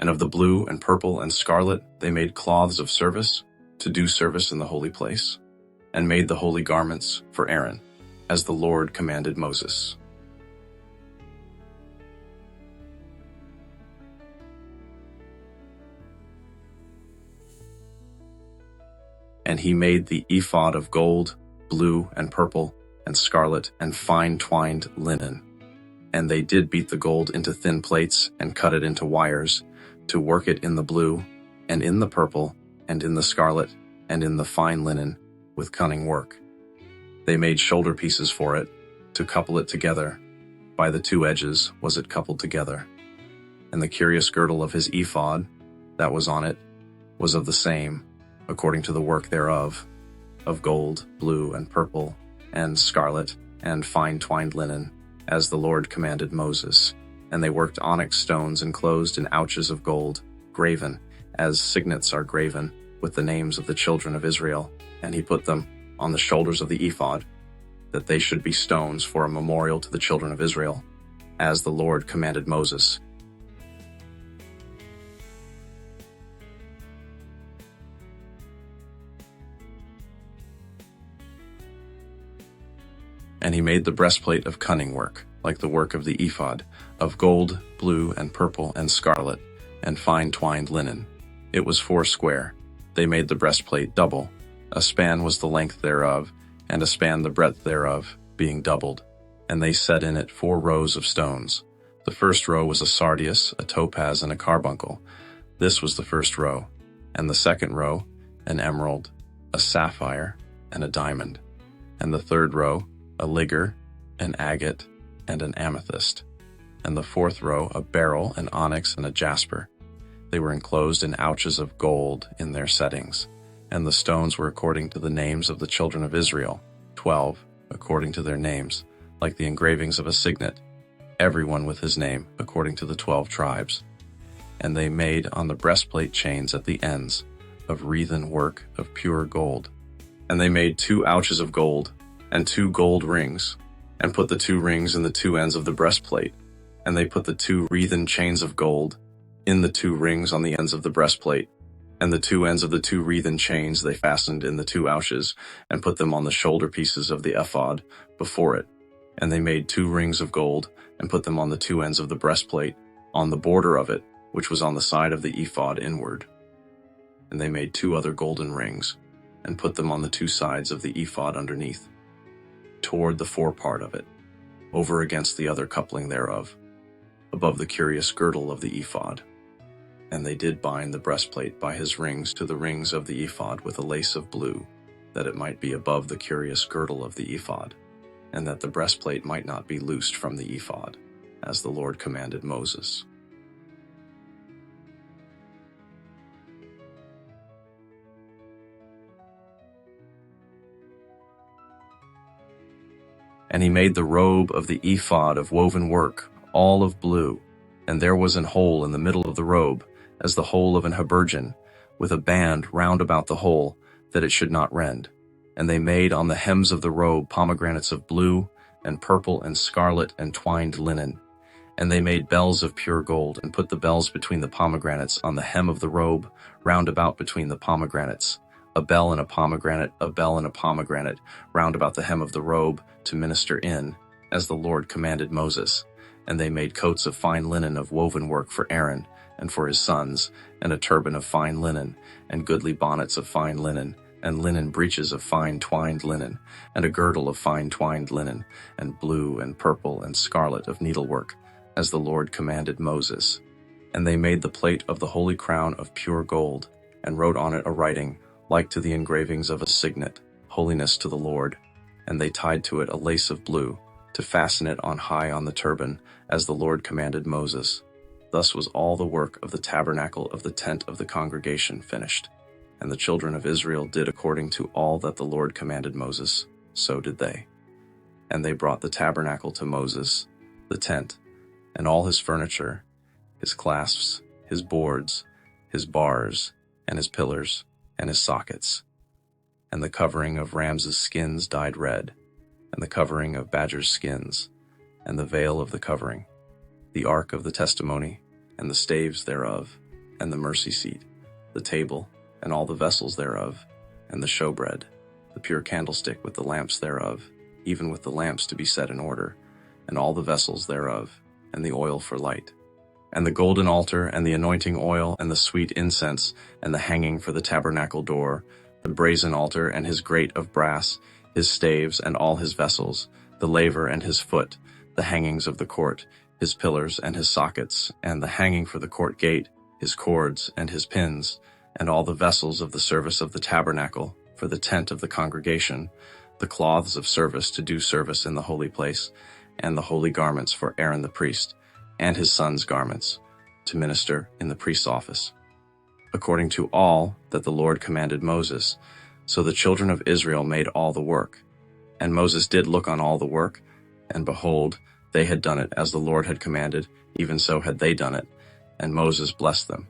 And of the blue and purple and scarlet they made cloths of service, to do service in the holy place, and made the holy garments for Aaron, as the Lord commanded Moses. And he made the ephod of gold, blue and purple and scarlet and fine twined linen. And they did beat the gold into thin plates and cut it into wires, to work it in the blue, and in the purple, and in the scarlet, and in the fine linen, with cunning work. They made shoulder pieces for it, to couple it together. By the two edges was it coupled together. And the curious girdle of his ephod, that was on it, was of the same, according to the work thereof, of gold, blue, and purple, and scarlet, and fine twined linen, as the Lord commanded Moses. And they worked onyx stones enclosed in ouches of gold, graven, as signets are graven, with the names of the children of Israel. And he put them on the shoulders of the ephod, that they should be stones for a memorial to the children of Israel, as the Lord commanded Moses. And he made the breastplate of cunning work, like the work of the ephod, of gold, blue, and purple, and scarlet, and fine twined linen. It was 4 square. They made the breastplate double. A span was the length thereof, and a span the breadth thereof, being doubled. And they set in it 4 rows of stones. The first row was a sardius, a topaz, and a carbuncle. This was the first row. And the second row, an emerald, a sapphire, and a diamond. And the third row, a ligure, an agate, and an amethyst. And the fourth row, a beryl, an onyx, and a jasper. They were enclosed in ouches of gold in their settings. And the stones were according to the names of the children of Israel, 12, according to their names, like the engravings of a signet, everyone with his name, according to the 12 tribes. And they made on the breastplate chains at the ends, of wreathen work of pure gold. And they made 2 ouches of gold, and 2 gold rings, and put the 2 rings in the 2 ends of the breastplate. And they put the 2 wreathen chains of gold in the 2 rings on the ends of the breastplate. And the 2 ends of the 2 wreathen chains they fastened in the 2 ouches, and put them on the shoulder pieces of the ephod before it. And they made 2 rings of gold, and put them on the 2 ends of the breastplate, on the border of it, which was on the side of the ephod inward. And they made 2 other golden rings, and put them on the 2 sides of the ephod underneath, toward the forepart of it, over against the other coupling thereof, above the curious girdle of the ephod. And they did bind the breastplate by his rings to the rings of the ephod with a lace of blue, that it might be above the curious girdle of the ephod, and that the breastplate might not be loosed from the ephod, as the Lord commanded Moses. And he made the robe of the ephod of woven work, all of blue, and there was an hole in the middle of the robe, as the hole of an habergeon, with a band round about the hole, that it should not rend. And they made on the hems of the robe pomegranates of blue, and purple, and scarlet, and twined linen. And they made bells of pure gold, and put the bells between the pomegranates on the hem of the robe, round about between the pomegranates. A bell and a pomegranate, a bell and a pomegranate, round about the hem of the robe, to minister in, as the Lord commanded Moses. And they made coats of fine linen of woven work for Aaron, and for his sons, and a turban of fine linen, and goodly bonnets of fine linen, and linen breeches of fine twined linen, and a girdle of fine twined linen, and blue and purple and scarlet of needlework, as the Lord commanded Moses. And they made the plate of the holy crown of pure gold, and wrote on it a writing, like to the engravings of a signet, holiness to the Lord. And they tied to it a lace of blue, to fasten it on high on the turban, as the Lord commanded Moses. Thus was all the work of the tabernacle of the tent of the congregation finished. And the children of Israel did according to all that the Lord commanded Moses, so did they. And they brought the tabernacle to Moses, the tent, and all his furniture, his clasps, his boards, his bars, and his pillars, and his sockets, and the covering of rams' skins dyed red, and the covering of badgers' skins, and the veil of the covering, the ark of the testimony, and the staves thereof, and the mercy seat, the table, and all the vessels thereof, and the showbread, the pure candlestick with the lamps thereof, even with the lamps to be set in order, and all the vessels thereof, and the oil for light, and the golden altar, and the anointing oil, and the sweet incense, and the hanging for the tabernacle door, the brazen altar, and his grate of brass, his staves, and all his vessels, the laver and his foot, the hangings of the court, his pillars and his sockets, and the hanging for the court gate, his cords and his pins, and all the vessels of the service of the tabernacle, for the tent of the congregation, the cloths of service to do service in the holy place, and the holy garments for Aaron the priest, and his sons' garments, to minister in the priest's office, according to all that the Lord commanded Moses. So the children of Israel made all the work. And Moses did look on all the work, and behold, they had done it as the Lord had commanded, even so had they done it, and Moses blessed them.